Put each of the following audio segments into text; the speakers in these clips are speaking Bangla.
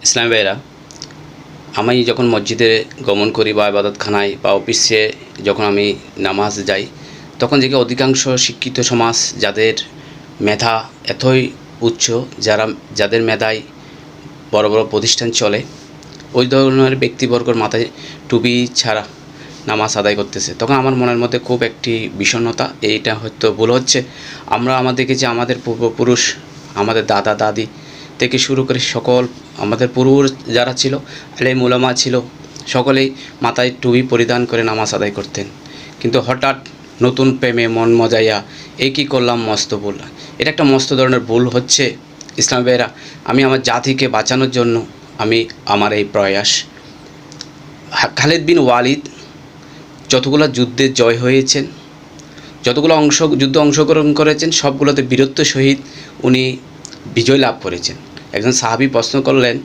ইসলামী ভাইয়েরা, আমি যখন মসজিদে গমন করি বা ইবাদতখানায় বা অফিসে যখন আমি নামাজ যাই, তখন দেখি অধিকাংশ শিক্ষিত সমাজ যাদের মেধা এতই উচ্চ, যাদের মেধায় বড় বড় প্রতিষ্ঠান চলে, ওই ধরনের ব্যক্তিবর্গর মাথায় টুপি ছাড়া নামাজ আদায় করতেছে। তখন আমার মনের মধ্যে খুব একটি বিষণ্ণতা, এইটা হয়তো ভুল হচ্ছে। আমরা আমাদেরকে যে আমাদের পূর্বপুরুষ, আমাদের দাদা দাদি থেকে শুরু করে সকল আমাদের পূর্বপুরুষ যারা ছিল, আলেম উলামা ছিল, সকলেই মাথায় টুপি পরিধান করে নামাজ আদায় করতেন। কিন্তু হঠাৎ নতুন প্রেমে মন মজাইয়া এই কী করলাম, মস্ত ভুল। এটা একটা মস্ত ধরনের ভুল হচ্ছে। ইসলাম ভাইয়েরা, আমি আমার জাতিকে বাঁচানোর জন্য আমার এই প্রয়াস। খালিদ বিন ওয়ালিদ যতগুলো যুদ্ধে জয় হয়েছেন, যতগুলো যুদ্ধে অংশগ্রহণ করেছেন, সবগুলোতে বীরত্ব সহিত উনি বিজয় লাভ করেছেন। একজন সাহাবী প্রশ্ন করলেন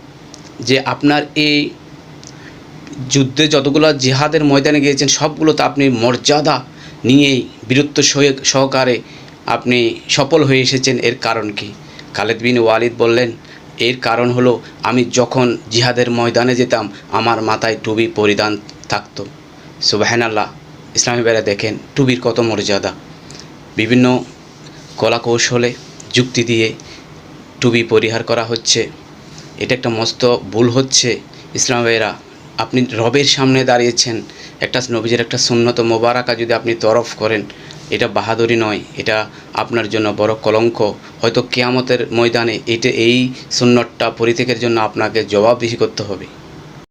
যে আপনার এই যুদ্ধে যতগুলো জিহাদের ময়দানে গিয়েছেন, সবগুলোতে আপনি মর্যাদা নিয়েই বীরত্ব সহকারে আপনি সফল হয়ে এসেছেন, এর কারণ কি? খালিদ বিন ওয়ালিদ বললেন, এর কারণ হলো আমি যখন জিহাদের ময়দানে যেতাম আমার মাথায় টুপি পরিধান থাকতো। সুবহানাল্লাহ। ইসলামী ভাইরা দেখেন টুপির কত মর্যাদা। বিভিন্ন কলাকৌশলে যুক্তি দিয়ে টুপি পরিহার করা হচ্ছে। এটা একটা মস্ত ভুল হচ্ছে। ইসলামী ভাইরা, আপনি রবের সামনে দাঁড়িয়েছেন, একটা নবীজির একটা সুন্নত মোবারাকা যদি আপনি তরফ করেন, এটা বাহাদুরি নয়, এটা আপনার জন্য বড় কলঙ্ক। হয়তো কিয়ামতের ময়দানে এই সুন্নতটা পরিত্যাগের জন্য আপনাকে জবাবদিহি করতে হবে।